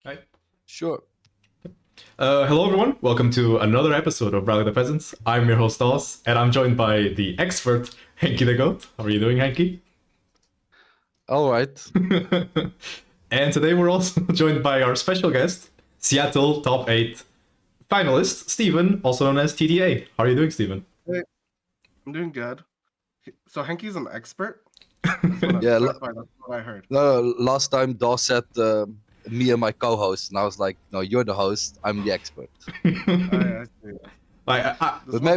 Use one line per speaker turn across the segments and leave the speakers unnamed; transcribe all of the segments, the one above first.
Right.
Sure.
Hello, everyone. Welcome to another episode of Rally the Peasants. I'm your host, Daws, and I'm joined by the expert, Henkie the Goat. How are you doing, Henkie?
All right.
And today we're also joined by our special guest, Seattle Top 8 finalist, Steven, also known as TDA. How are you doing, Steven?
Hey, I'm doing good. So Henkie's an expert?
Yeah.
That's what I heard.
No, last time Daw said me and my co-host, and I was like, "No, you're the host. I'm the expert."
I see.
But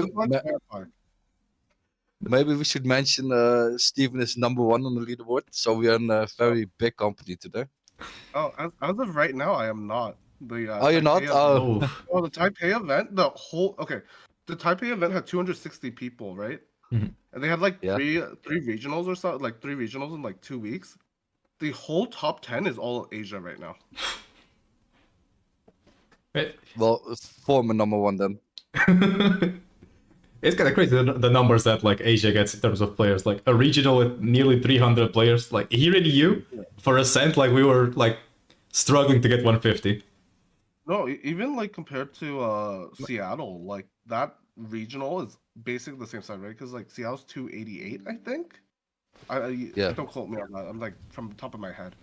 maybe we should mention Steven is number one on the leaderboard, so we are in a very big company today.
Oh, as of right now, I am not.
Oh, you're not? Oh.
The Taipei event, the Taipei event had 260 people, right?
Mhm.
And they had like three regionals or so, like 3 regionals in like 2 weeks. The whole top 10 is all Asia right now.
Well, former number one then.
It's kind of crazy the numbers that like Asia gets in terms of players. Like a regional with nearly 300 players. Like here in EU, for Ascent, like we were like struggling to get 150.
No, even like compared to Seattle, like that regional is basically the same size, right? Because like Seattle's 288, I think. Don't quote me on that. I'm like from the top of my head.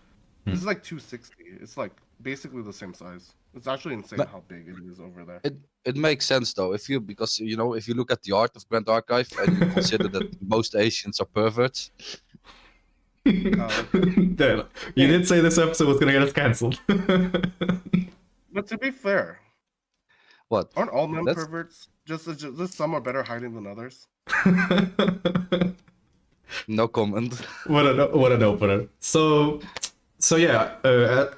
This is like 260. It's like basically the same size. It's actually insane how big it is over there.
It makes sense though, if you look at the art of Grand Archive and you consider that most Asians are perverts.
You did say this episode was gonna get us cancelled.
But to be fair,
what?
Aren't all men perverts? Just some are better hiding than others.
No comment.
What an opener. So yeah,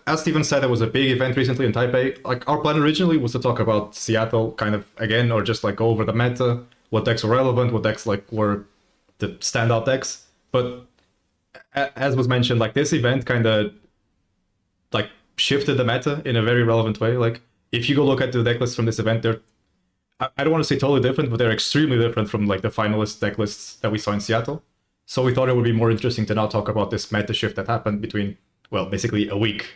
as Steven said, there was a big event recently in Taipei. Like our plan originally was to talk about Seattle kind of again, or just like go over the meta, what decks were relevant, what decks like were the standout decks. But as was mentioned, like this event kind of like shifted the meta in a very relevant way. Like if you go look at the deck lists from this event, they're I don't want to say totally different, but they're extremely different from like the finalist deck lists that we saw in Seattle. So we thought it would be more interesting to now talk about this meta shift that happened between, well, basically a week.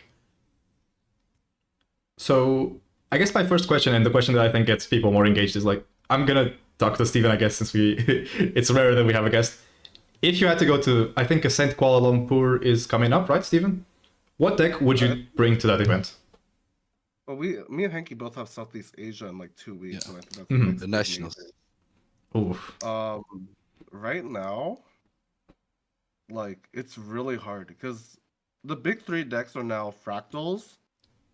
So I guess my first question, and the question that I think gets people more engaged, is like, I'm gonna talk to Steven, I guess, since it's rare that we have a guest. If you had to go to, I think Ascent Kuala Lumpur is coming up, right, Steven? What deck would you bring to that event?
Well, me and Henkie both have Southeast Asia in like 2 weeks, and I think that's
the nationals.
Right now, like it's really hard because the big 3 decks are now Fractals,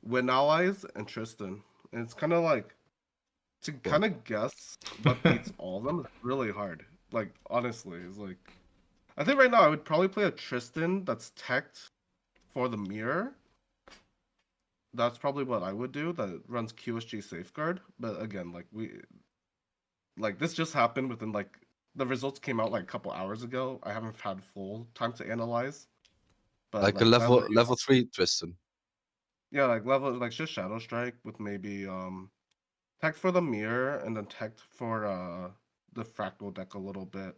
Win Allies, and Tristan, and it's kind of like to kind of guess what beats all of them is really hard. Like honestly, it's like I think right now I would probably play a Tristan that's teched for the mirror. That's probably what I would do. That runs QSG Safeguard, but again, like this just happened within like the results came out like a couple hours ago. I haven't had full time to analyze.
But like a level 3 Tristan.
Yeah, like just Shadow Strike with maybe tech for the mirror and then tech for the fractal deck a little bit.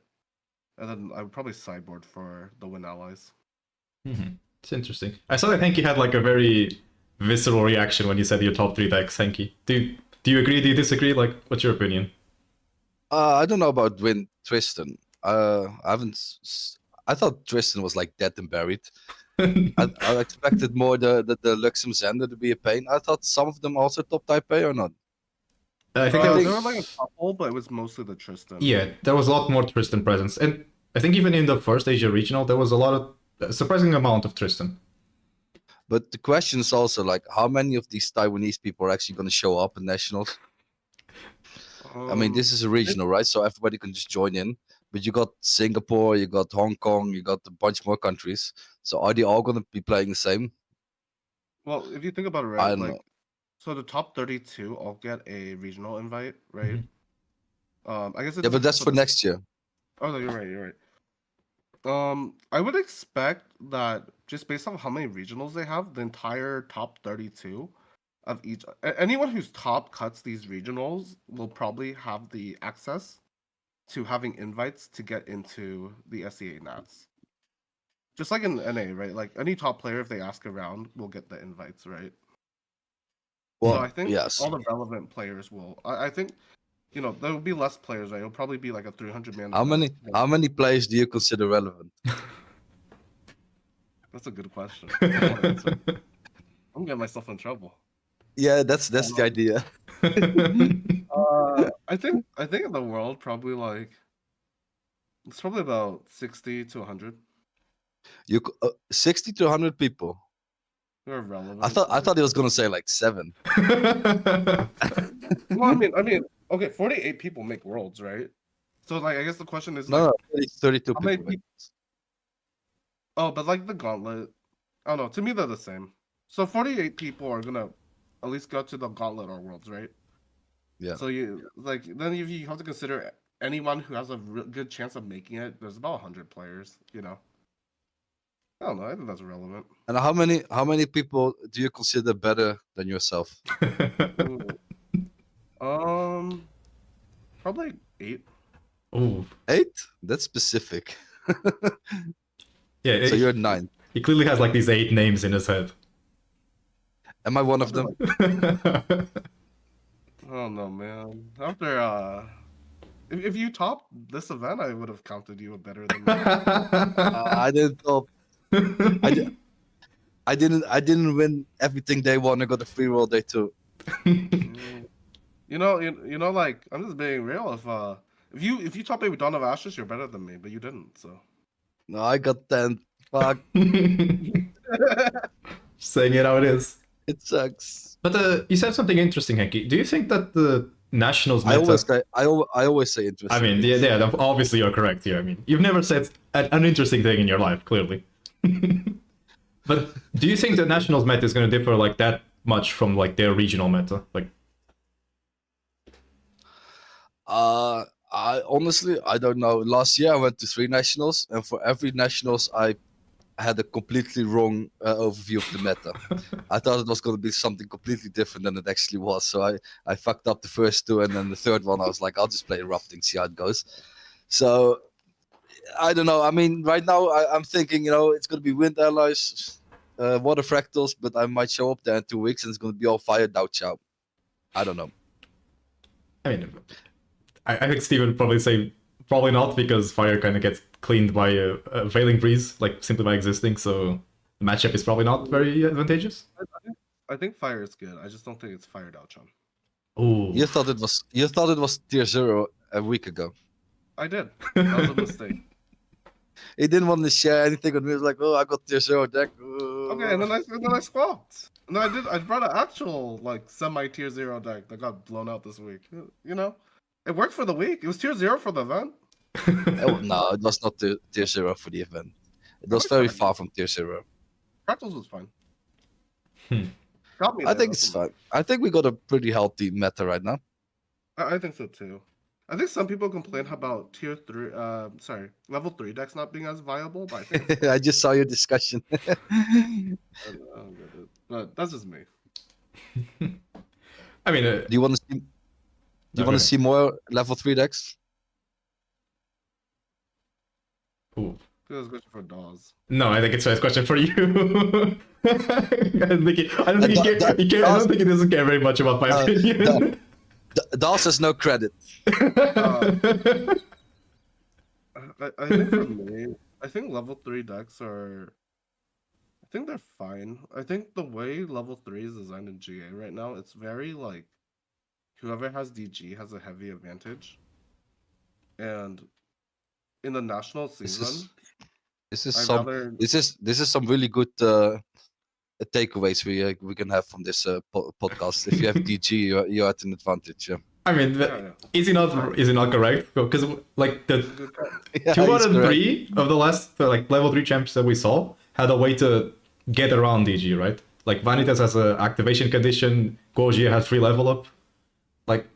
And then I would probably sideboard for the Win Allies.
It's interesting. I saw that Henkie had like a very visceral reaction when you said your top 3 decks, Henkie. Do you agree? Do you disagree? Like, what's your opinion?
I don't know about Win Tristan. I thought Tristan was like dead and buried. I expected more the Luxem Zender to be a pain. I thought some of them also top Taipei or not.
I think
there were like a couple, but it was mostly the Tristan.
Yeah, there was a lot more Tristan presence, and I think even in the first Asia regional, there was a surprising amount of Tristan.
But the question is also like, how many of these Taiwanese people are actually going to show up in nationals? I mean, this is a regional, right? So everybody can just join in. But you got Singapore, you got Hong Kong, you got a bunch more countries. So are they all going to be playing the same?
Well, if you think about it, right? I don't know. So the top 32 all get a regional invite, right? I guess.
Yeah, but that's for next year.
Oh no, you're right. I would expect that just based on how many regionals they have, the entire top 32 of each, anyone whose top cuts these regionals will probably have the access to having invites to get into the SEA Nats. Just like in NA, right? Like any top player, if they ask around, will get the invites, right?
Well,
I think
yes.
all the relevant players will. I think, there will be less players, right? It'll probably be like a 300-man.
How many players do you consider relevant?
That's a good question. I don't wanna answer it. I'm getting myself in trouble.
Yeah, that's the idea.
I think in the world probably like it's probably about 60 to 100
60 to 100 people.
who are relevant.
I thought he was gonna say like 7.
Well, I mean, okay, 48 people make worlds, right? So like, I guess the question is
No,
like,
32
how many
people.
oh, but like the gauntlet, I don't know. To me, they're the same. So 48 people are gonna at least go to the gauntlet or worlds, right?
Yeah.
So then if you have to consider anyone who has a good chance of making it, there's about 100 players. I don't know. I think that's relevant.
And how many people do you consider better than yourself?
Ooh. Probably 8.
Ooh.
8? That's specific.
Yeah.
So you're 9.
He clearly has like these 8 names in his head.
Am I one of them?
I don't know, man. After if you topped this event, I would have counted you better than me.
I didn't top. I didn't win everything day 1. I got a free roll day 2.
Like I'm just being real. If you top me with Dawn of Ashes, you're better than me, but you didn't. So
No, I got 10. Fuck.
Saying it how it is.
It sucks.
But you said something interesting, Henkie. Do you think that the nationals
I
meta...
always say interesting.
I mean, yeah, obviously you're correct here. I mean, you've never said an interesting thing in your life, clearly. But do you think the nationals meta is going to differ like that much from like their regional meta? Like,
I honestly don't know. Last year I went to 3 nationals, and for every nationals I had a completely wrong overview of the meta. I thought it was going to be something completely different than it actually was. So I fucked up the first 2, and then the third one I was like, I'll just play erupting, see how it goes. So I don't know. I mean, right now I'm thinking, it's going to be wind allies, water fractals, but I might show up there in 2 weeks and it's going to be all fire Dao Chow. I don't know.
I mean, I think Steven would probably say probably not, because fire kind of gets cleaned by a Veiling Breeze, like simply by existing, so the matchup is probably not very advantageous.
I think fire is good. I just don't think it's fire Daochan.
Ooh.
You thought it was tier 0 a week ago.
I did. That was a mistake.
He didn't want to share anything with me. He was like, "Oh, I got tier 0 deck."
Okay, and then I swapped. And then I brought an actual like semi tier 0 deck that got blown out this week. It worked for the week. It was tier 0 for the event.
No, it was not tier 0 for the event. It was very far from tier 0.
Fractals was fine. Got me
I
there,
think
that's
it's fine. I think we got a pretty healthy meta right now.
I think so too. I think some people complain about level 3 decks not being as viable, but I think
I just saw your discussion.
I don't get it. But that's just me.
I mean,
Do you want to see? Do you want to see more level 3 decks?
ooh.
This is a question for Daws.
No, I think it's a question for you. I don't think he doesn't care very much about my opinion.
Daws has no credit.
I think for me, I think level 3 decks I think they're fine. I think the way level 3 is designed in GA right now, it's very like whoever has DG has a heavy advantage. And in the national season,
This is some really good takeaways we can have from this podcast. If you have DG, you're at an advantage. Yeah.
I mean, is he not correct? Because like the
Yeah,
2 out
he's
of
correct.
3 of the last like level 3 champs that we saw had a way to get around DG, right? Like Vanitas has an activation condition, Goji has free level up. Like,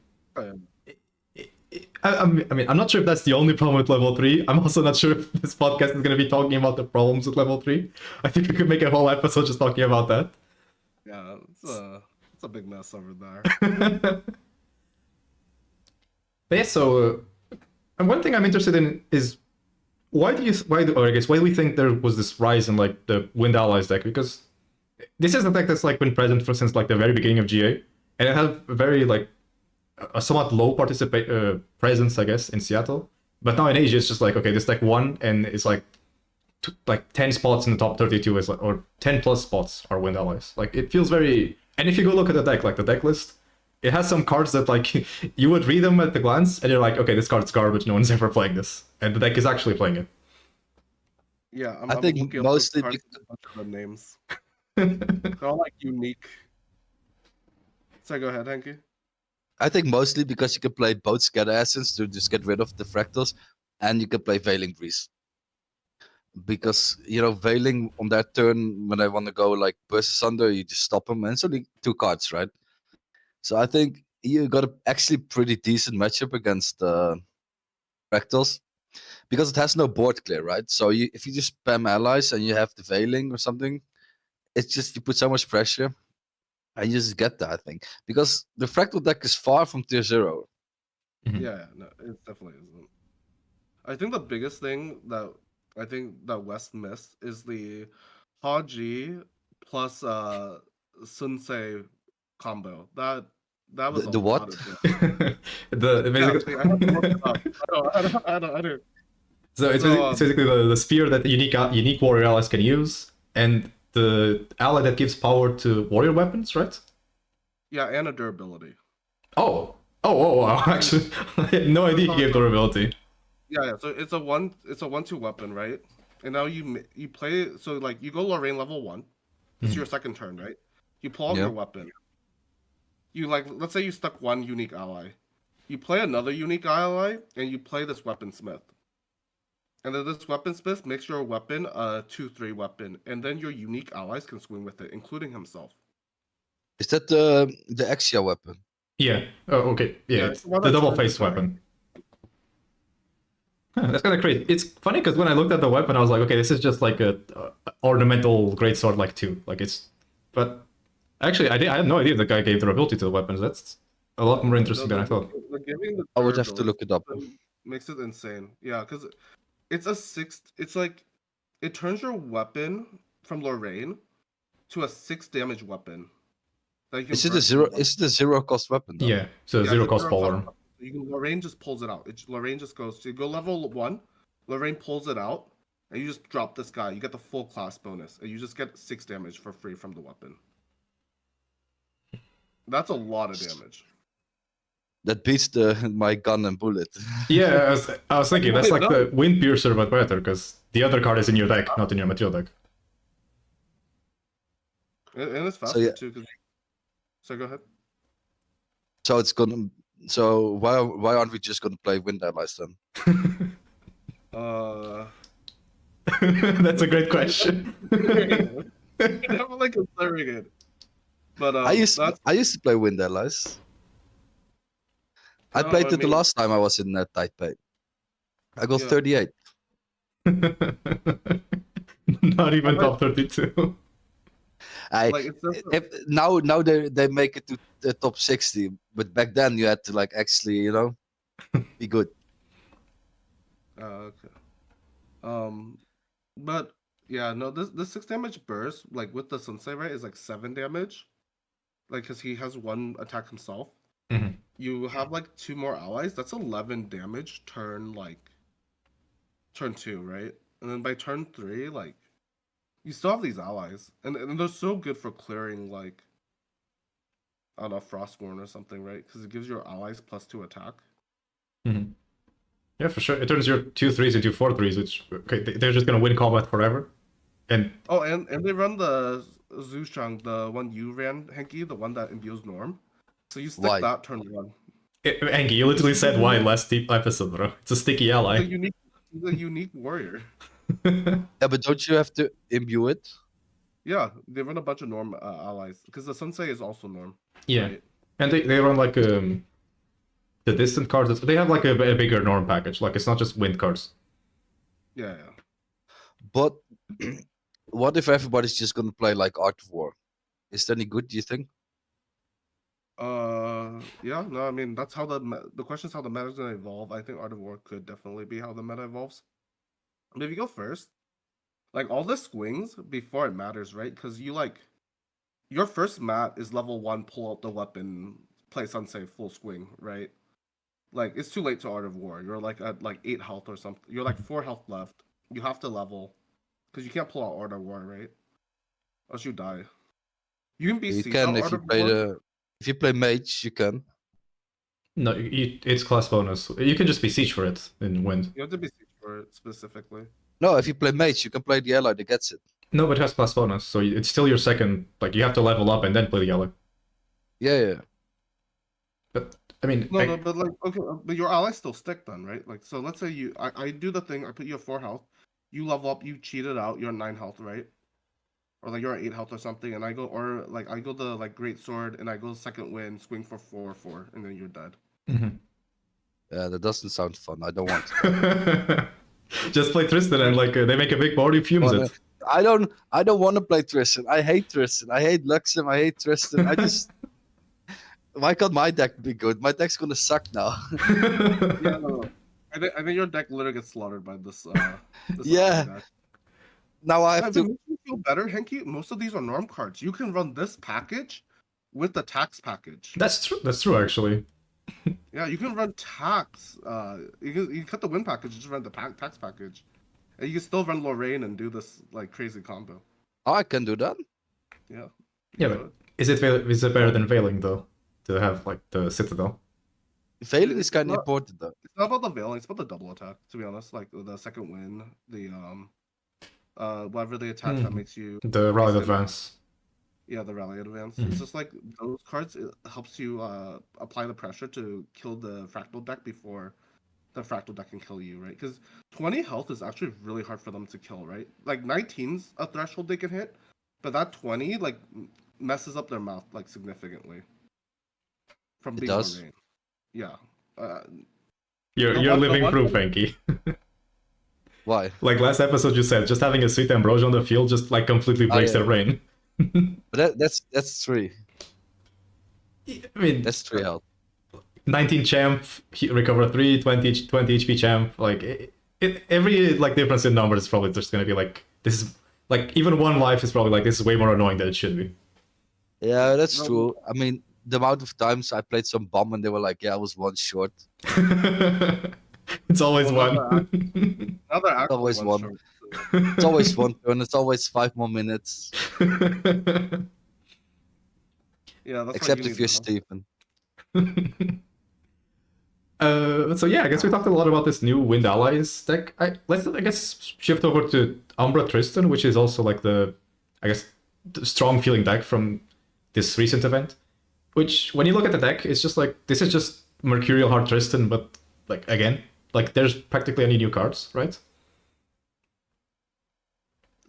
I mean, I'm not sure if that's the only problem with level 3. I'm also not sure if this podcast is going to be talking about the problems with level 3. I think we could make a whole episode just talking about that.
yeah, it's a big mess over there.
But yeah, so and one thing I'm interested in is why do we think there was this rise in like the Wind Allies deck? Because this is a deck that's like been present since like the very beginning of GA. and it had very like a somewhat low presence, I guess, in Seattle. But now in Asia, it's just like, okay, this deck won, and it's like like 10 spots in the top 32 is like, or 10 plus spots are wind allies. Like it feels very. And if you go look at the deck, like the deck list, it has some cards that like you would read them at the glance, and you're like, okay, this card's garbage. No one's ever playing this, and the deck is actually playing it.
Yeah,
I
I'm
think
looking up
mostly
those cards,
bec-
a bunch of the names. They're all like unique. So go ahead, Henkie.
I think mostly because you can play both Scatter Essence to just get rid of the fractals, and you can play Veiling Breeze. Because Veiling on that turn when I want to go like Burst Asunder, you just stop them, and it's only 2 cards, right? So I think you got a actually pretty decent matchup against fractals because it has no board clear, right? So if you just spam allies and you have the Veiling or something, it's just you put so much pressure, and you just get that, I think, because the fractal deck is far from tier 0.
Yeah, no, it definitely isn't. I think the biggest thing that I think that West missed is the Haji plus Sunsei combo. That was
The
a lot
what?
of damage.
The
Yeah,
basically,
I have to look it up. I don't.
so it's
So,
basically the spear that unique warrior allies can use, and the ally that gives power to warrior weapons, right?
yeah, and a durability.
Wow. Actually, I had no idea he gave durability.
Yeah. So it's a 1/2 weapon, right? And now you play. So like you go Lorraine level 1. This is your second turn, right? You pull out
Yeah.
your weapon. You let's say you stuck one unique ally. You play another unique ally, and you play this weaponsmith. And then this weaponsmith makes your weapon a 2/3 weapon, and then your unique allies can swing with it, including himself.
Is that the Exia weapon?
Yeah. Oh, okay. Yeah,
Yeah,
it's
well,
the
that's
double
really
face
fine.
weapon. Huh, that's kind of crazy. It's funny because when I looked at the weapon, I was like, okay, this is just like a ornamental greatsword, like 2. Like it's, but actually, I had no idea the guy gave durability to the weapons. That's a lot more interesting than I thought.
Giving the
I would have to look it up.
makes it insane. Yeah, because it's a 6. It's like it turns your weapon from Lorraine to a 6 damage weapon. That you can
Is it a
burst
zero?
with.
Is it a 0 cost weapon though?
Yeah, so
Yeah,
zero
it's a
cost
0 cost
polearm.
weapon. Lorraine just pulls it out. Lorraine just goes to go level 1. Lorraine pulls it out, and you just drop this guy. You get the full class bonus, and you just get 6 damage for free from the weapon. That's a lot of damage.
That beats my gun and bullet.
Yeah, I was thinking that's like
No.
the wind piercer but better because the other card is in your deck, not in your material deck.
And it's faster
yeah.
too. So go ahead.
So it's gonna. So why aren't we just gonna play wind allies then?
That's a great question.
Definitely considering it. But
I used to play wind allies. I
No,
played
I
it the
mean-
last time I was in Taipei. I got
Yeah.
38.
Not even
I
top 32.
like it's just
Now they make it to the top 60, but back then you had to like actually be good.
okay. But yeah, no, this 6 damage burst, like with the Sensei, right, is like 7 damage. Like, because he has 1 attack himself.
Mhm.
You have like 2 more allies. That's 11 damage turn 2, right? And then by turn 3, like you still have these allies, and they're so good for clearing like I don't know, Frostborn or something, right? Because it gives your allies +2 attack.
Mhm. Yeah, for sure. It turns your 2/3s into 4/3s, which okay, they're just gonna win combat forever. And
Oh, and they run the Zushang, the one you ran, Henkie, the one that imbues Norm. So you stick
Why?
that turn 1.
Angie, you literally said why last episode, bro. It's a sticky ally.
The unique warrior.
Yeah, but don't you have to imbue it?
Yeah, they run a bunch of Norm allies because the Sensei is also Norm.
Yeah,
Right?
and they run like the distant cards. They have like a bigger norm package. Like it's not just wind cards.
Yeah.
But what if everybody's just gonna play like Art of War? Is that any good? Do you think?
Yeah. No, I mean that's how the question is how the meta is gonna evolve. I think Art of War could definitely be how the meta evolves. But if you go first, like all the swings before it matters, right? Because you your first mat is level 1, pull out the weapon, place unsafe, full swing, right? Like it's too late to Art of War. You're like at like 8 health or something. You're like 4 health left. You have to level because you can't pull out Art of War, right? Or else you die. You can be
You
siege
can
out
if
Art
you
of
play
War.
if you play mage, you can.
No, it's class bonus. You can just be siege for it and win.
You have to be siege for it specifically.
No, if you play mage, you can play the ally that gets it.
No, but it has class bonus, so it's still your second. Like you have to level up and then play the ally.
Yeah.
But I mean,
No, but like okay, but your allies still stick then, right? Like so, let's say I do the thing. I put you at 4 health. You level up. You cheat it out. You're at 9 health, right? Or like you're at 8 health or something, and I go the like great sword, and I go second win, swing for 4, and then you're dead.
Yeah, that doesn't sound fun. I don't want to.
Just play Tristan and like they make a big party, fumes
Wanna-
it.
I don't want to play Tristan. I hate Tristan. I hate Luxem. I hate Tristan. I just why can't my deck be good? My deck's gonna suck now.
Yeah, no. I think your deck literally gets slaughtered by this.
Yeah.
Deck.
Now I have
If it
to.
makes you feel better, Henkie, most of these are norm cards. You can run this package with the tax package.
That's true. That's true, actually.
Yeah, you can run tax. You can cut the win package, just run the tax package, and you can still run Lorraine and do this like crazy combo.
Oh, I can do that.
Yeah.
Yeah, but is it better than Veiling though? To have like the Citadel.
Failing is
It's
kind of
not-
important though.
It's not about the veiling; it's about the double attack. To be honest, like the second win, the whatever the attack that makes you
The rally
Stim-
advance.
Yeah, the rally advance.
Mhm.
It's just like those cards. It helps you apply the pressure to kill the fractal deck before the fractal deck can kill you, right? Because 20 health is actually really hard for them to kill, right? Like 19's a threshold they can hit, but that 20 like messes up their mouth like significantly from
It
being
does?
Lorraine. Yeah.
You're
The one- the
living
one
proof,
thing-
Henkie.
Why?
Like last episode you said, just having a sweet ambrosia on the field just like completely breaks
yeah.
their brain.
But that's 3.
I mean,
That's 3 health.
19 champ, recover 3, 20 HP champ. Like every like difference in numbers is probably just gonna be like this is like even one life is probably like this is way more annoying than it should be.
Yeah, that's
No.
true. I mean, the amount of times I played some bomb and they were like, "Yeah, I was 1 short."
It's always
Well,
one.
Now they're actually
Always
one
one.
short.
It's always 1 turn. It's always 5 more minutes.
Yeah, that's
Except
what you
if
need
you're
to
Stephen.
So yeah, I guess we talked a lot about this new Wind Allies deck. Let's I guess shift over to Umbra Tristan, which is also like the strong feeling deck from this recent event. Which when you look at the deck, it's just like this is just Mercurial Heart Tristan, but like again, like there's practically any new cards, right?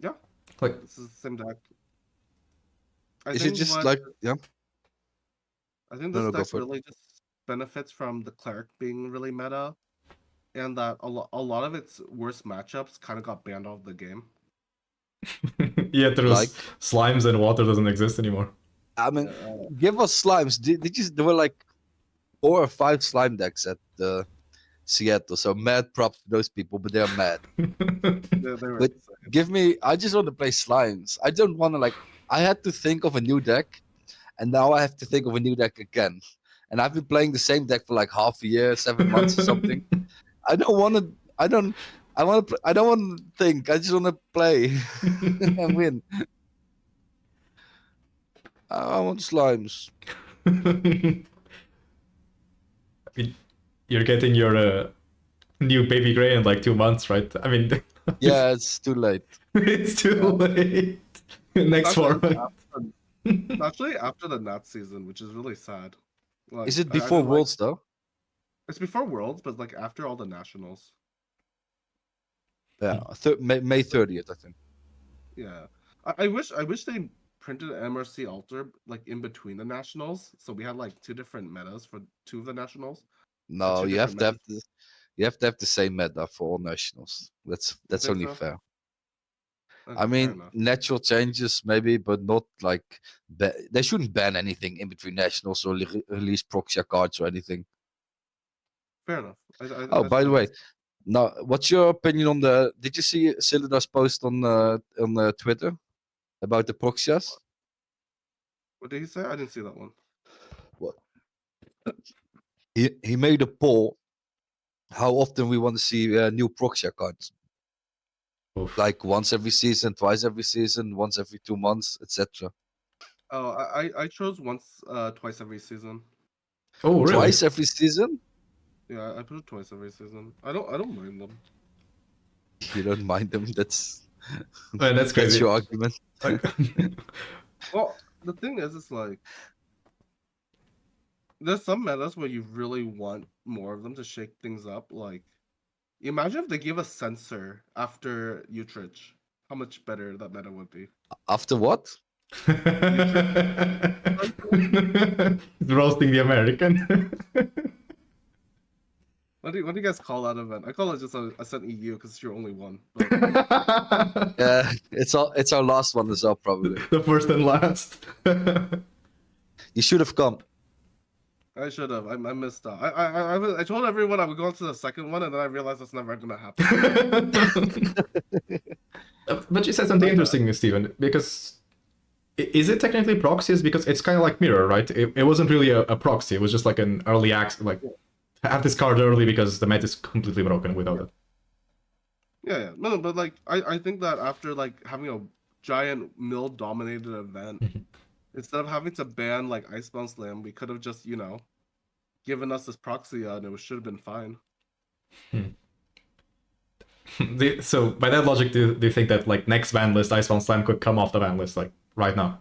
Yeah.
Like
This is the same deck. I
Is it
think
just
what-
like yeah?
I think
No,
this
no, go
deck
for it.
really just benefits from the cleric being really meta, and that a lot of its worst matchups kind of got banned off the game.
yeah, there's
Like?
slimes and water doesn't exist anymore.
I mean, give us slimes. Did you? There were like 4 or 5 slime decks at Seattle. So mad props to those people, but they're mad.
They were
But-
insane.
Give me. I just want to play slimes. I don't want to like. I had to think of a new deck, and now I have to think of a new deck again. And I've been playing the same deck for like half a year, 7 months or something. I don't want to. I don't want to think. I just want to play and win. I want slimes.
You're getting your new baby gray in like 2 months, right? I mean,
Yeah, it's too late.
it's too late. Next
Actually,
format.
Actually, after the Nat season, which is really sad. Like,
Is it
I
before
don't like-
Worlds though?
It's before Worlds, but like after all the nationals.
Yeah, May 30th, I think.
Yeah, I wish they printed an MRC altar like in between the nationals, so we had like 2 different metas for 2 of the nationals.
No,
two
you have
different
to have you have to have the same meta for all nationals. That's
think
only
so?
fair.
Okay,
I
fair
mean,
enough.
natural changes maybe, but not like they shouldn't ban anything in between nationals or release proxy cards or anything.
Fair enough.
Oh, by the way, now what's your opinion on the? Did you see Cylider's post on Twitter about the proxies?
What did he say? I didn't see that one.
What? He made a poll how often we want to see new proxy cards.
Oof.
Like once every season, twice every season, once every 2 months, etc.
Oh, I chose once, twice every season.
Oh, really?
Twice every season?
Yeah, I put it twice every season. I don't mind them.
You don't mind them? That's
Man, that's crazy.
that's your argument.
Like-
Well, the thing is, it's like there's some metas where you really want more of them to shake things up. Like, imagine if they gave a sensor after Utrecht. How much better that meta would be.
After what?
Roasting the American.
What do you guys call that event? I call it just a Ascent EU because it's your only one. But
Yeah, it's our last one as well, probably.
The first and last.
You should have come.
I should have. I missed out. I told everyone I would go on to the second one, and then I realized that's never gonna happen.
But you said something interesting, Steven, because is it technically proxies? Because it's kind of like mirror, right? It wasn't really a proxy. It was just like an early access, like have this card early because the meta is completely broken without it.
Yeah. No, but like I think that after like having a giant mill dominated event, instead of having to ban like Icebound Slam, we could have just, given us this proxy and it should have been fine.
So by that logic, do you think that like next ban list, Icebound Slam could come off the ban list like right now?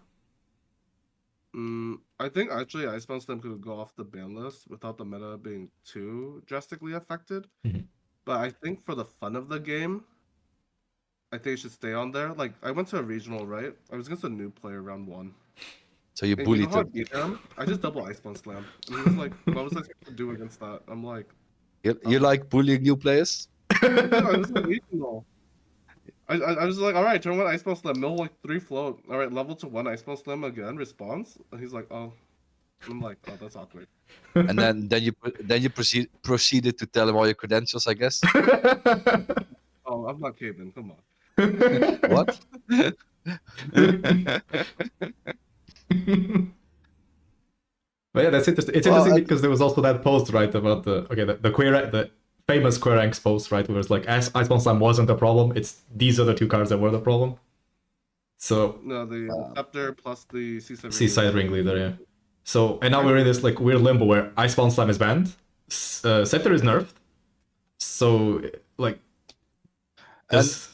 I think actually Icebound Slam could go off the ban list without the meta being too drastically affected. But I think for the fun of the game, I think it should stay on there. Like I went to a regional, right? I was against a new player round 1.
So you
And
bullied
you know how I
him.
beat him? I just double Icebound Slam. And he was like, what was I supposed to do against that? I'm like,
You like bullying new players?
no, it was a regional. I was like, all right, turn 1 Icebound Slam, mill like 3 float. All right, level to 1 Icebound Slam again, response. And he's like, oh. I'm like, oh, that's awkward.
And then you proceeded to tell him all your credentials, I guess.
Oh, I'm not caving. Come on.
What?
But yeah, that's interesting. It's
Well,
interesting because there was also that post, right, about the famous Square Ranks post, right, where it's like Icebound Slam wasn't the problem, it's these other 2 cards that were the problem. So
No, the Scepter plus the
Seaside Ringleader, yeah. So and now we're in this like weird limbo where Icebound Slam is banned, Scepter is nerfed. So like,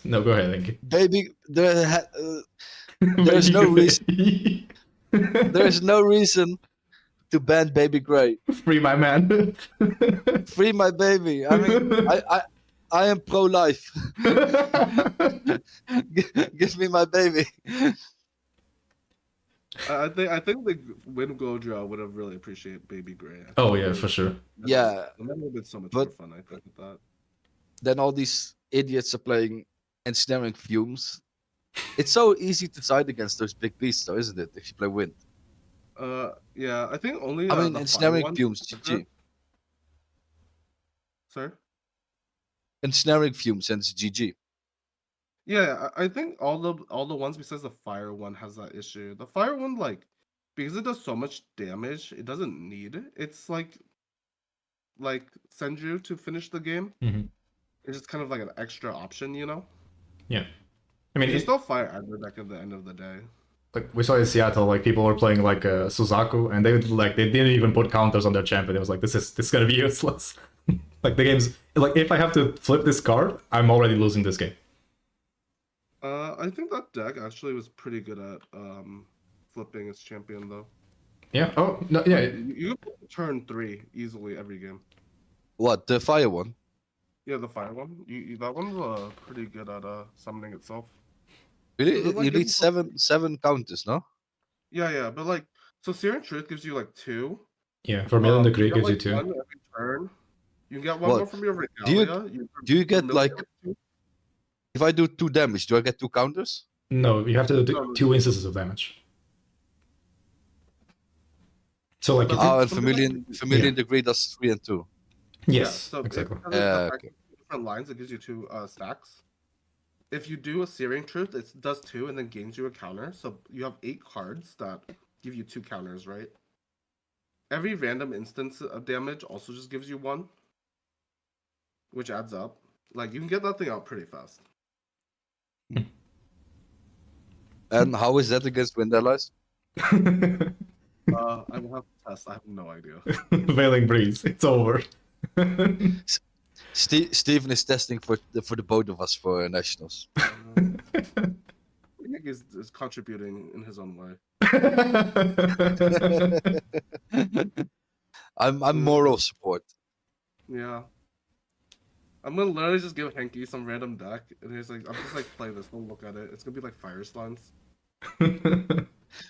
no, go ahead, Henkie.
Baby, there's no reason. There's no reason to ban Baby Gray.
Free my man.
Free my baby. I mean, I am pro-life. Give me my baby.
I think the win go draw would have really appreciated Baby Gray.
Oh yeah, for sure.
Yeah,
And that would have been so much
but-
more fun, I think, with that.
then all these idiots are playing ensnaring fumes. It's so easy to side against those big beasts, though, isn't it? If you play wind.
Yeah, I think only.
I mean,
the
ensnaring
fire one-
fumes, GG.
Sorry.
Ensnaring fumes, and it's GG.
Yeah, I think all the ones besides the fire one has that issue. The fire one, like, because it does so much damage, it doesn't need it. It's like send you to finish the game.
Mhm.
It's just kind of like an extra option,
Yeah. I mean,
It's still fire aggro deck at the end of the day.
like we saw in Seattle, like people were playing like Suzaku, and they didn't even put counters on their champion. It was like this is gonna be useless. Like the game's like if I have to flip this card, I'm already losing this game.
I think that deck actually was pretty good at flipping its champion though.
Yeah. Oh no. Yeah.
You can turn 3 easily every game.
What, the fire one?
Yeah, the fire one. That one's pretty good at summoning itself.
Really?
Is it like
You need
getting-
seven counters, no?
Yeah, but like so Searing Truth gives you like 2.
Yeah. For Million Degree
get,
gives you
like,
2.
one every turn. You can get one
What?
more from your
Do you-
Regalia.
do you get,
Million
like-
gets 2.
If I do 2 damage, do I get 2 counters?
No, you have to do
No.
2 instances of damage. So like,
But-
Oh, and
something like-
Familiar Degree does 3 and 2.
yes,
so
exactly.
It has
Yeah,
effect on different lines. It gives you 2 stacks. If you do a Searing Truth, it does 2 and then gains you a counter. So you have 8 cards that give you 2 counters, right? Every random instance of damage also just gives you 1, which adds up. Like, you can get that thing out pretty fast.
And how is that against wind allies?
I will have to test. I have no idea.
Veiling Breeze. It's over.
Steven is testing for the both of us for nationals.
I think is contributing in his own way.
I'm moral support.
Yeah. I'm gonna literally just give Henkie some random deck, and he's like, I'm just like, play this, don't look at it. It's gonna be like Fire Slimes.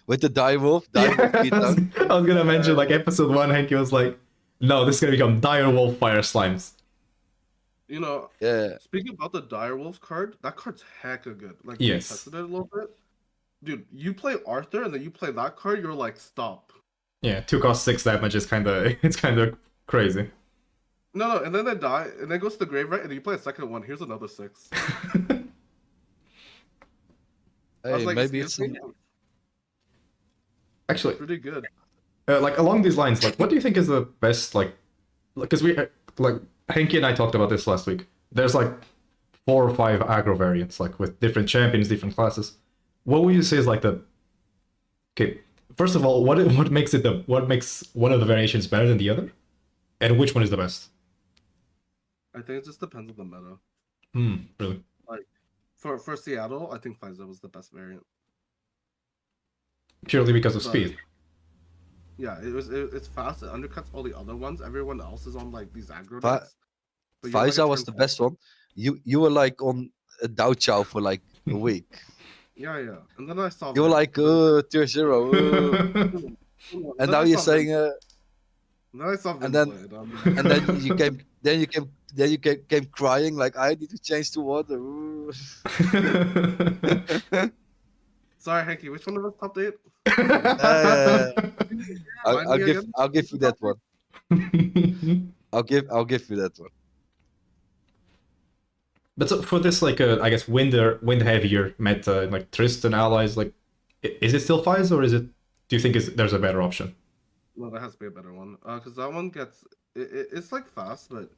With the direwolf beatdown.
I was gonna mention, like, episode 1, Henkie was like, no, this is gonna become Direwolf Fire Slimes.
You know,
Yeah.
speaking about the Direwolf card, that card's hecka good. Like,
Yes.
we tested it a little bit. Dude, you play Arthur, and then you play that card, you're like, stop.
Yeah, 2 cost 6 damage is it's kinda crazy.
No, and then they die, and then goes to the grave, right? And then you play a second one, here's another 6. I was
Hey,
like,
maybe
excuse
it's
me?
Actually,
Pretty good.
like, along these lines, like, what do you think is the best, like, because we, like, Henkie and I talked about this last week. There's, like, 4 or 5 aggro variants, like, with different champions, different classes. What would you say is, like, the... Okay, first of all, what makes one of the variations better than the other? And which one is the best?
I think it just depends on the meta.
Really?
For Seattle, I think Pfizer was the best variant.
Purely because of
But-
speed.
Yeah, it's fast. It undercuts all the other ones. Everyone else is on like these aggro
Fi-
decks. But you're, like, a
Pfizer was
turn
the best one. You were like on a Dao Chow for like a week.
Yeah. And then I saw.
You were
that,
like tier 0.
and
And
then
now
I
you're
saw
saying
Vince- Then I saw
and
Vince
then-
play it,
and then you came crying like I need to change to water. Ooh.
Sorry, Henkie. Which one of us top 8?
I'll
me
give
again.
I'll give you that one. I'll give you that one.
But so for this, like, I guess wind heavier meta, like Tristan allies, like, is it still Faiz, or is it? Do you think there's a better option?
No, there has to be a better one. Because that one gets it's like fast, but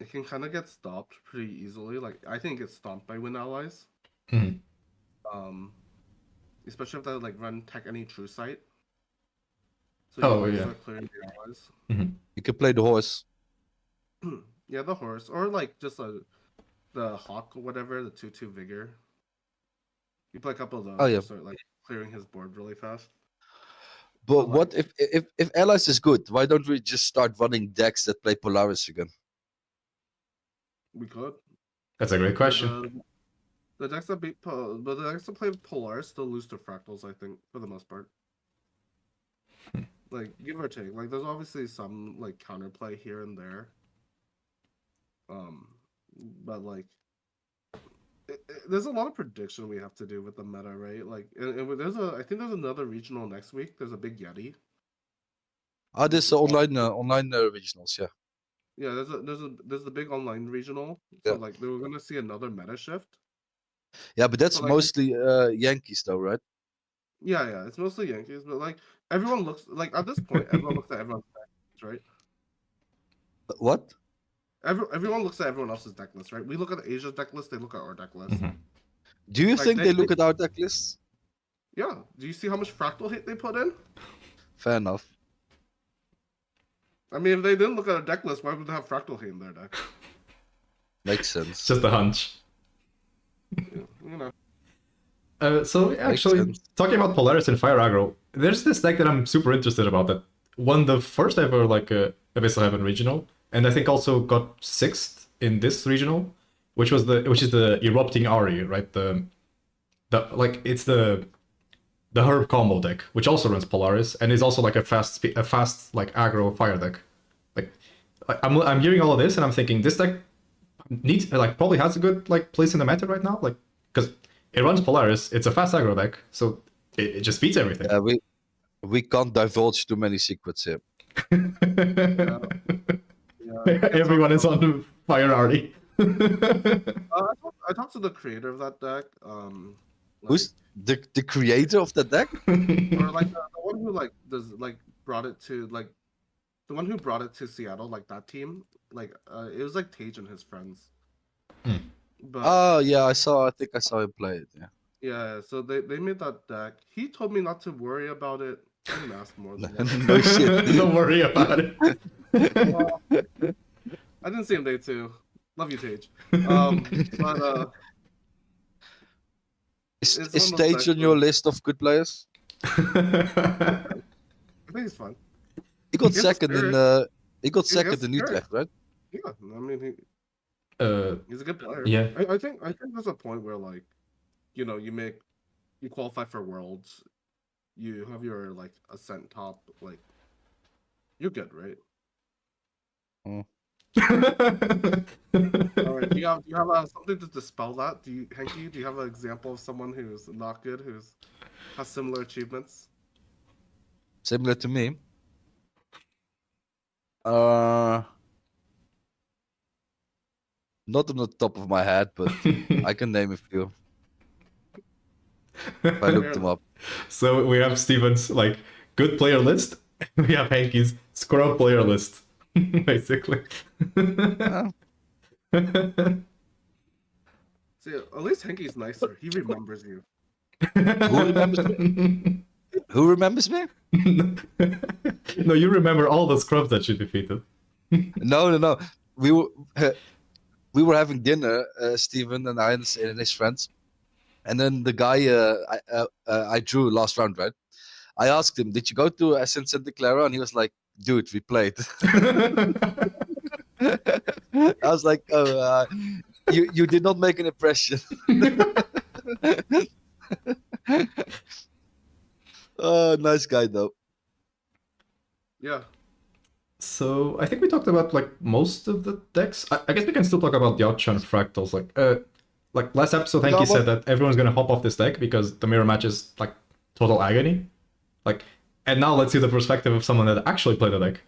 it can kind of get stopped pretty easily. Like I think it's stomped by win allies.
Mhm.
Especially if they like run tech any true sight. So
Oh,
can
yeah.
start clearing the allies.
You can play the horse.
Yeah, the horse, or like just the hawk or whatever, the 2/2 vigor. You play a couple of those.
Oh, yeah.
To start like clearing his board really fast.
But
So,
what if allies is good? Why don't we just start running decks that play Polaris again?
We could.
That's a great question.
The decks that beat, but the decks that play Polaris still lose to fractals. I think for the most part. Like give or take, like there's obviously some like counterplay here and there. But like, there's a lot of prediction we have to do with the meta, right? Like, and I think there's another regional next week. There's a big Yeti.
Ah, this online regionals, yeah.
Yeah, there's the big online regional. So
Yeah.
like, we're gonna see another meta shift.
Yeah, but that's
So, like-
mostly Yankees though, right?
Yeah, it's mostly Yankees, but like everyone looks like at this point, everyone looks at everyone's deck list, right?
What?
Everyone looks at everyone else's deck list, right? We look at Asia's deck list, they look at our deck list.
Mhm.
Do you
Like,
think
they-
they look at our deck lists?
Yeah. Do you see how much fractal hate they put in?
Fair enough.
I mean, if they didn't look at a deck list, why would they have fractal hate in their deck?
Makes sense.
It's just a hunch.
Yeah, you know.
So actually,
sense.
talking about Polaris and Fire Aggro, there's this deck that I'm super interested about that won the first ever like Abyssal Heaven regional, and I think also got 6th in this regional, which is the Erupting Ari, right? It's the herb combo deck, which also runs Polaris and is also like a fast like aggro fire deck. Like I'm hearing all of this and I'm thinking this deck needs probably has a good like place in the meta right now, like because it runs Polaris, it's a fast aggro deck, so it just beats everything.
Yeah, we can't divulge too many secrets here.
Yeah.
Everyone is on the Fire Arty.
I talked to the creator of that deck
Who's the creator of the deck?
or like the one who like does like brought it to like the one who brought it to Seattle, like that team, like it was like Tage and his friends.
Hmm.
But
Oh yeah, I think I saw him play it. Yeah.
yeah, so they made that deck. He told me not to worry about it. I didn't ask more than that.
No shit.
Don't worry about it.
Well, I didn't see him day 2. Love you, Tage. But
Is
it's one of those
Stage
decks
on your
where
list of good players?
I think he's fun.
He got
He has a
second in
spirit.
he got
He has
second in
spirit.
Utrecht, right?
Yeah, I mean
uh,
he's a good player.
yeah.
I think there's a point where like, you qualify for worlds, you have your like Ascent top, like you're good, right? All right. Do you have something to dispel that? Henkie, do you have an example of someone who's not good, has similar achievements?
Similar to me. Not on the top of my head, but I can name a few. If I looked them up.
So we have Steven's like good player list. We have Hankey's scrub player list, basically.
See, at least Henkie's nicer. He remembers you.
Who remembers me? Who remembers me?
No, you remember all the scrubs that you defeated.
No. We were having dinner, Steven and I and his friends, and then the guy I drew last round, right? I asked him, "Did you go to Ascent Santa Clara?" And he was like, "Dude, we played." I was like, "Oh, you did not make an impression." Oh, nice guy though.
Yeah.
So I think we talked about like most of the decks. I guess we can still talk about the Outshine fractals. Like last episode, Henkie said that everyone's gonna hop off this deck because the mirror match is like total agony. Like, and now let's see the perspective of someone that actually played the deck.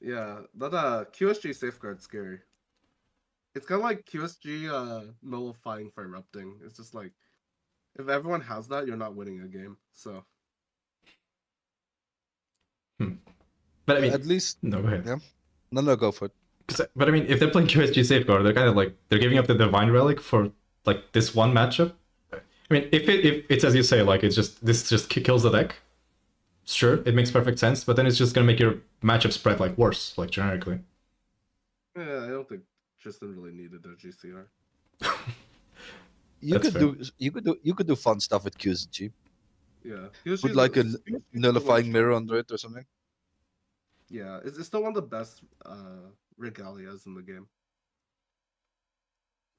Yeah, that QSG safeguard's scary. It's kind of like QSG nullifying for erupting. It's just like, if everyone has that, you're not winning a game. So.
But I mean,
at least
no, go ahead.
Yeah. No, go for it.
But I mean, if they're playing QSG safeguard, they're kind of like they're giving up the divine relic for like this one matchup. I mean, if it's as you say, like it's just this just kills the deck. Sure, it makes perfect sense, but then it's just gonna make your matchup spread like worse, like generically.
Yeah, I don't think Tristan really needed a GCR.
You
That's
could do fun stuff with QSG.
Yeah,
Put like a nullifying mirror under it or something.
Yeah, it's still one of the best regalias in the game.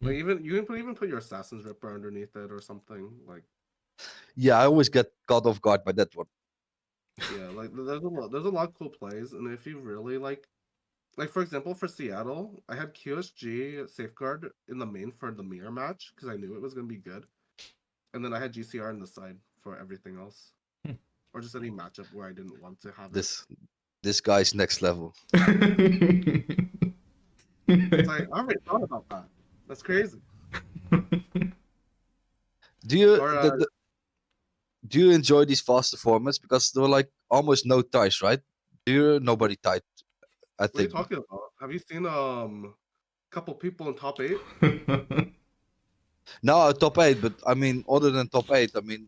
Like you can even put your Assassin's Ripper underneath it or something. Like,
Yeah, I always get caught off guard by that one.
yeah, like there's a lot of cool plays, and if you really like for example for Seattle, I had QSG safeguard in the main for the mirror match because I knew it was gonna be good, and then I had GCR on the side for everything else, or just any matchup where I didn't want to have
This guy's next level.
It's like I already thought about that. That's crazy.
Do you
Or,
do you enjoy these faster formats because there were like almost no ties, right? Nobody tied, I
what are you
think.
talking about? Have you seen couple people in top 8?
No, top 8, but I mean, other than top 8, I mean,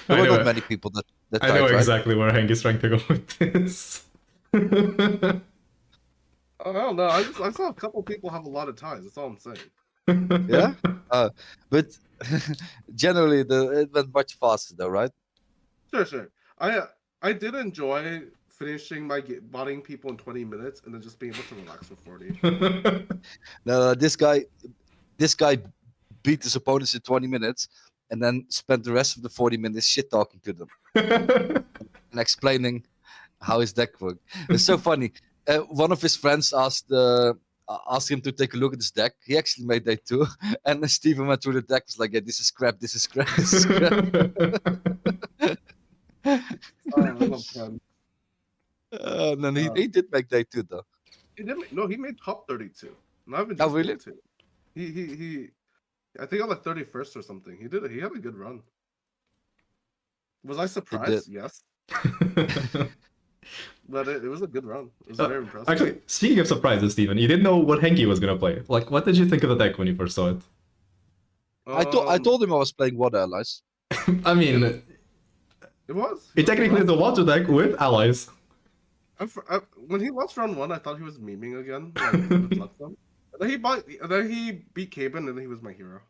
there were not many people that
I
tied,
know
right?
exactly where Hankey's trying to go with this.
I don't know. I saw a couple people have a lot of ties. That's all I'm saying.
Yeah, but generally it went much faster though, right?
Sure. I did enjoy finishing my botting people in 20 minutes and then just being able to relax for 40.
No, this guy beat his opponents in 20 minutes and then spent the rest of the 40 minutes shit talking to them and explaining how his deck worked. It's so funny. One of his friends asked him to take a look at his deck. He actually made that too. And Steven went through the deck, was like, yeah, this is crap, this is crap, this is crap.
I love fun.
And then he did make day 2 though.
He made top 32. Not even
Oh,
just
really?
day 2. He I think on like 31st or something. He had a good run. Was I
did.
surprised? Yes, but it was a good run. It was very impressive.
Actually, speaking of surprises, Steven, you didn't know what Henkie was gonna play. Like, what did you think of the deck when you first saw it?
I told him I was playing Water Allies.
I mean,
It was.
it technically is a water deck with allies.
When he lost round 1, I thought he was memeing again. Like, with Luxem. And then he beat Caben, and then he was my hero.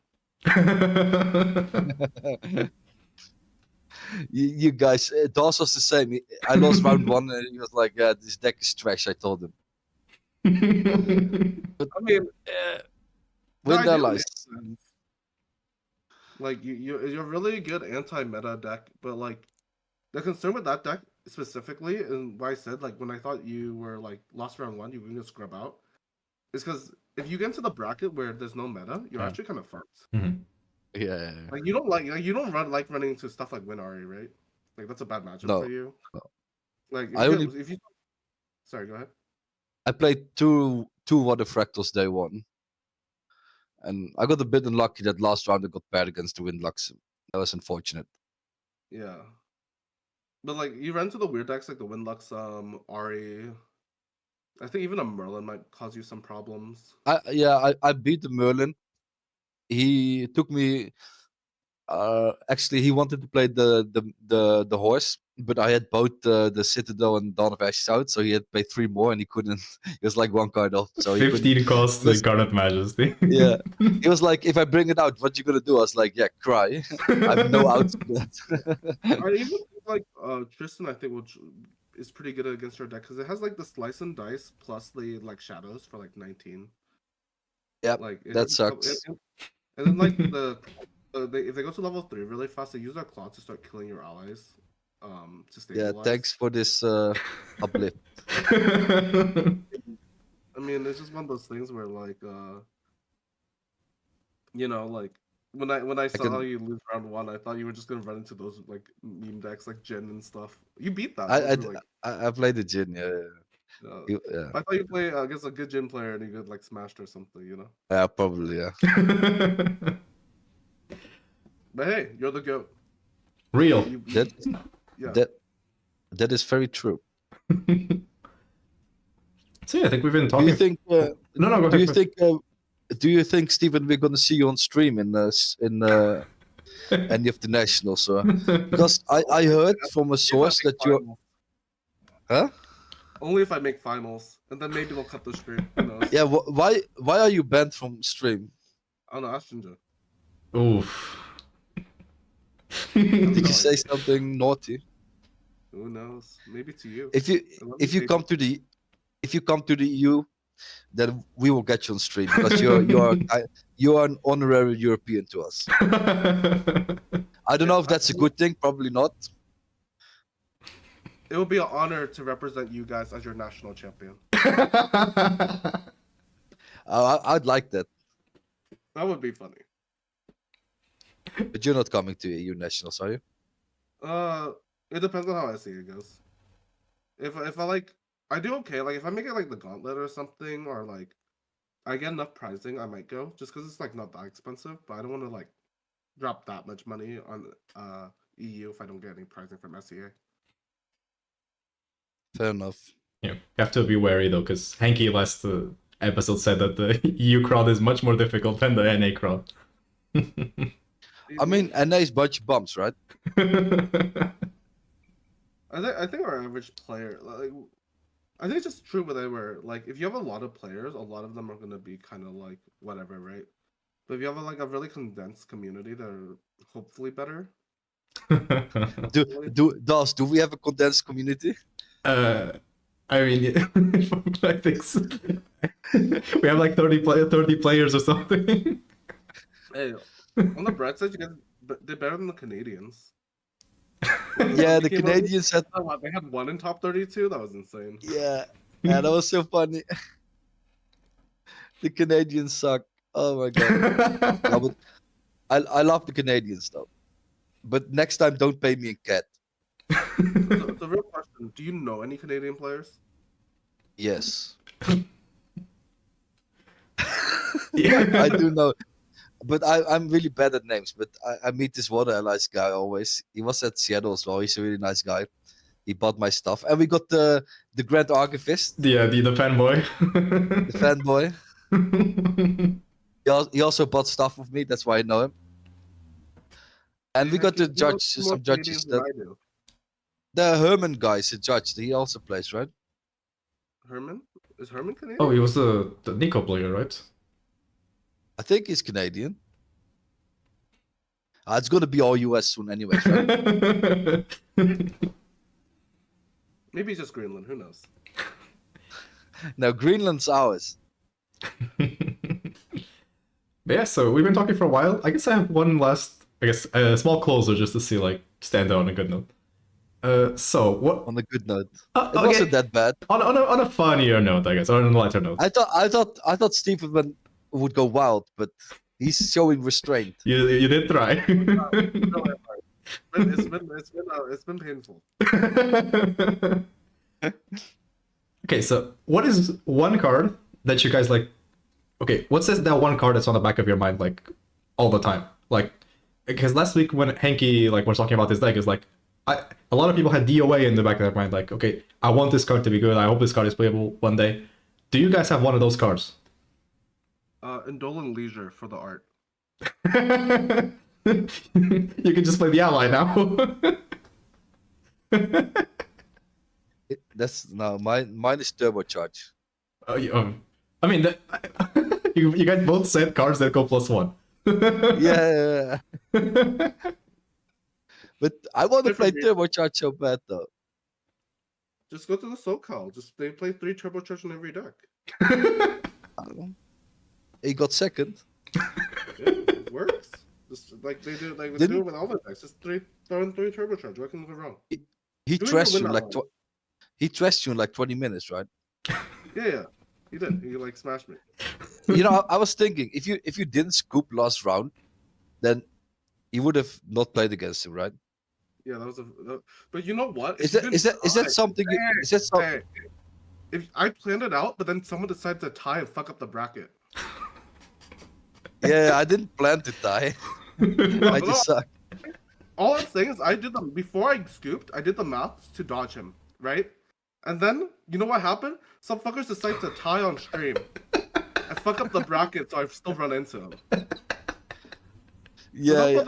You guys, Daws was the same. I lost round 1 and he was like, "Yeah, this deck is trash." I told him.
I mean,
Wind
idea
Allies.
makes sense. Like you're really good anti-meta deck, but like the concern with that deck specifically, and why I said like when I thought you were like lost round 1, you were gonna scrub out, is because if you get into the bracket where there's no meta, you're actually kind of fucked.
Yeah.
Like you don't like running into stuff like Winari, right? Like that's a bad matchup
No,
for you.
no.
Like if you sorry, go ahead.
I played two Water Fractals day 1. And I got a bit unlucky that last round I got paired against the Wind Luxem. That was unfortunate.
Yeah. But like you run into the weird decks like the Windlux, Ari. I think even a Merlin might cause you some problems.
I beat the Merlin. He took me. Actually, he wanted to play the horse, but I had both the Citadel and Dawn of Ashes out, so he had to play 3 more, and he couldn't. He was like 1 card off, so he
15 cost the Garnet Majesty.
Yeah, he was like, "If I bring it out, what you gonna do?" I was like, "Yeah, cry." I have no outs for that.
I even think like Tristan, I think is pretty good against your deck because it has like the slice and dice plus the like shadows for like 19.
Yeah,
like
that sucks.
And then like if they go to level 3 really fast, they use their claw to start killing your allies. To stabilize.
Yeah, thanks for this uplift.
I mean, it's just one of those things where like you know, like when I saw you lose round 1, I thought you were just gonna run into those like meme decks like Jin and stuff. You beat that.
I played the Jin, yeah.
I thought you play against a good Jin player and you get like smashed or something, you know.
Yeah, probably, yeah.
But hey, you're the GOAT.
Real.
That is very true.
So yeah, I think we've been talking.
Do you think?
No, go ahead.
Do you think, Steven, we're gonna see you on stream in any of the nationals? Because I heard from a source that you're. Huh?
Only if I make finals, and then maybe they'll cut the stream. Who knows?
Yeah. Why are you banned from stream?
I don't know. Ask Ginger.
Oof.
Did you say something naughty?
Who knows? Maybe to you.
If you come to the EU, then we will get you on stream because you are an honorary European to us. I don't know if that's a good thing. Probably not.
It would be an honor to represent you guys as your national champion.
I'd like that.
That would be funny.
But you're not coming to EU nationals, are you?
It depends on how I see it goes. If I like, I do okay. Like if I make it like the gauntlet or something, or like I get enough pricing, I might go just because it's like not that expensive. But I don't want to like drop that much money on EU if I don't get any pricing from SEA.
Fair enough.
Yeah, you have to be wary though, because Henkie last episode said that the EU crowd is much more difficult than the NA crowd.
I mean, NA is bunch of bumps, right?
I think our average player, like, I think it's just true where they were like, if you have a lot of players, a lot of them are gonna be kind of like whatever, right? But if you have a really condensed community, they're hopefully better.
Daws, do we have a condensed community?
I mean, I think so. We have like 30 players or something.
Hey, on the bright side, you guys they're better than the Canadians.
Yeah, the Canadians had.
They had 1 in top 32. That was insane.
Yeah, that was so funny. The Canadians suck. Oh my god. No, but I love the Canadians though. But next time, don't pay me in cat.
The real question: do you know any Canadian players?
Yes.
Yeah.
I do know. But I'm really bad at names. But I meet this water allies guy always. He was at Seattle as well. He's a really nice guy. He bought my stuff, and we got the Grand Archivist,
The fanboy.
the fanboy. He also bought stuff with me. That's why I know him. And we got the judge, some judges. The Herman guy is a judge. He also plays, right?
Herman? Is Herman Canadian?
Oh, he was the Nico player, right?
I think he's Canadian. It's gonna be all US soon, anyways, right?
Maybe it's just Greenland. Who knows?
Now Greenland's ours.
But yeah, so we've been talking for a while. I guess I have one last, a small closer just to see, like, stand on a good note. So what?
On a good note, it
Okay.
wasn't that bad.
On a funnier note, I guess, or on a lighter note.
I thought Stephen would go wild, but he's showing restraint.
You did try.
It's been painful.
Okay, so what is one card that you guys like? Okay, what's that one card that's on the back of your mind like all the time? Like, because last week when Henkie like was talking about this deck, is like, a lot of people had DOA in the back of their mind. Like, okay, I want this card to be good. I hope this card is playable one day. Do you guys have one of those cards?
Indolent Leisure for the art.
You can just play the ally now.
Mine is turbocharge.
I mean, you guys both said cards that go +1.
Yeah. But I want to play turbocharge so bad though.
Just go to the SoCal. They play 3 turbocharge in every deck.
He got second.
Yeah, it works. Just like they do, like they do it with all the decks. Just throw in 3 turbocharge. What can go wrong?
He trashed you in like he trashed you in like 20 minutes, right?
Yeah. He did. He like smashed me.
You know, I was thinking if you didn't scoop last round, then you would have not played against him, right?
Yeah, but you know what?
Is that something?
If I planned it out, but then someone decided to tie and fuck up the bracket.
Yeah, I didn't plan to tie. I just suck.
All I'm saying is before I scooped, I did the math to dodge him, right? And then, you know what happened? Some fuckers decided to tie on stream. I fuck up the bracket, so I still run into him.
Yeah.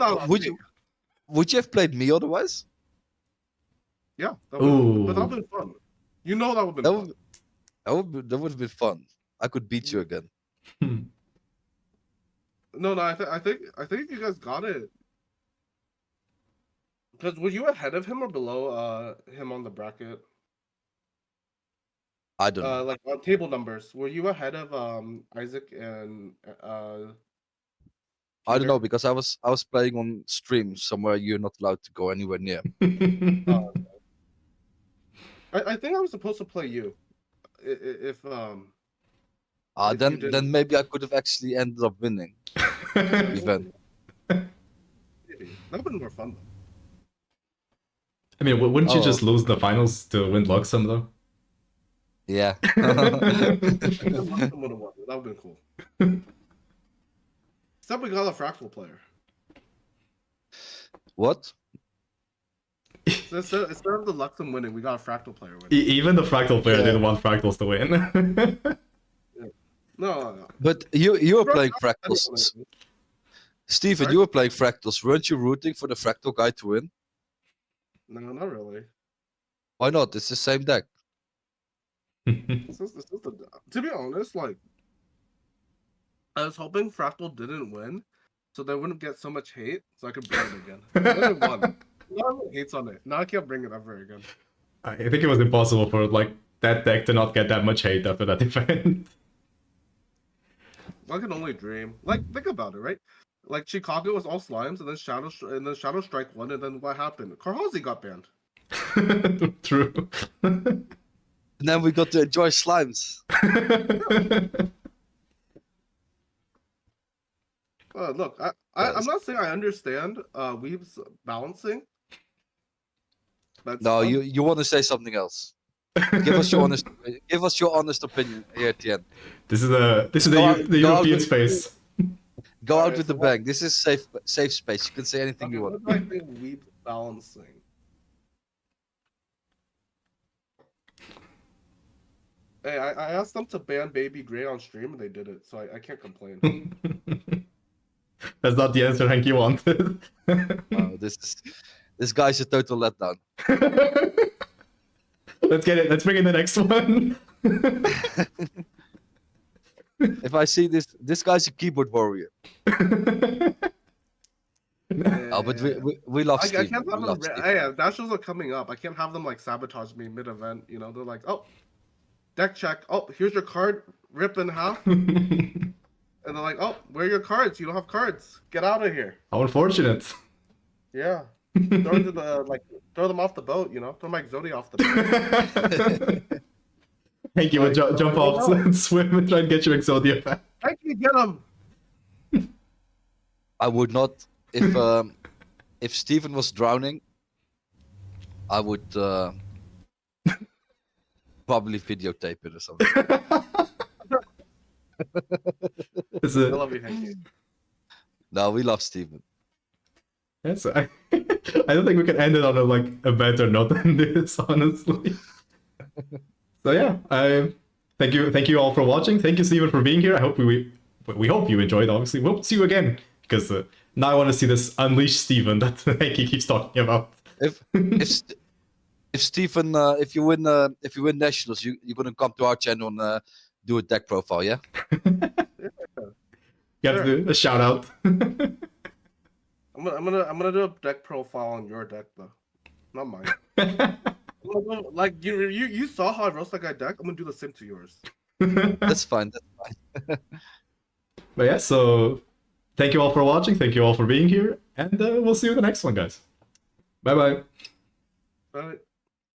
Would you have played me otherwise?
Yeah, but that would have been fun. You know that would have been fun.
That would have been fun. I could beat you again.
No, I think you guys got it. Because were you ahead of him or below him on the bracket?
I don't know.
Like on table numbers, were you ahead of Isaac and
I don't know because I was playing on stream somewhere you're not allowed to go anywhere near.
I think I was supposed to play you. If
then maybe I could have actually ended up winning the event.
Maybe. That would have been more fun though.
I mean, wouldn't you just lose the finals to win Luxem though?
Yeah.
That would have been cool. Except we got a fractal player.
What?
So instead of the Luxem winning, we got a fractal player winning.
Even the fractal player didn't want fractals to win.
No.
But you were playing fractals. Steven, you were playing fractals. Weren't you rooting for the fractal guy to win?
No, not really.
Why not? It's the same deck.
To be honest, like I was hoping Fractal didn't win, so they wouldn't get so much hate, so I could bring it again. Then it won. No one hates on it. Now I can't bring it ever again.
I think it was impossible for like that deck to not get that much hate after that event.
I can only dream. Like, think about it, right? Like Chicago was all slimes, and then Shadow Strike won, and then what happened? Karhazi got banned.
True.
And then we got to enjoy slimes.
Look, I'm not saying I understand Weeb's balancing.
No, you want to say something else. Give us your honest opinion here at the end.
This is the European space.
Go out
Alright,
with
so
the
what-
bang. This is safe space. You can say anything
Okay,
you
what
want.
do I think Weep balancing? Hey, I asked them to ban Baby Gray on stream and they did it, so I can't complain.
That's not the answer Henkie wanted.
Wow, this guy's a total letdown.
Let's get it. Let's bring in the next one.
If I see this guy's a keyboard warrior. Oh, but we love
I
Steve.
can't have
We love
them.
Steve.
Yeah, nationals are coming up. I can't have them like sabotage me mid-event. You know, they're like, oh, deck check. Oh, here's your card, rip in half, and they're like, oh, where are your cards? You don't have cards. Get out of here.
How unfortunate.
Yeah, throw into the throw them off the boat. You know, throw Mike Zodi off the boat.
Henkie would
Like,
jump
no,
off
no.
and swim and try and get your Exodia back.
I can get them.
I would not if Steven was drowning, I would probably videotape it or something.
It's
I
a,
love you, Henkie.
No, we love Steven.
yes, I don't think we can end it on a better note than this, honestly. So yeah, thank you all for watching. Thank you, Steven, for being here. I hope we hope you enjoyed. Obviously, we'll see you again because now I want to see this unleashed Steven that Henkie keeps talking about.
If Steven, if you win nationals, you're gonna come to our channel and do a deck profile, yeah?
You have to do a shout out.
I'm gonna do a deck profile on your deck though, not mine. Like you saw how I roast that guy deck. I'm gonna do the same to yours.
That's fine. That's fine.
But yeah, so thank you all for watching. Thank you all for being here, and we'll see you in the next one, guys. Bye bye.
Right.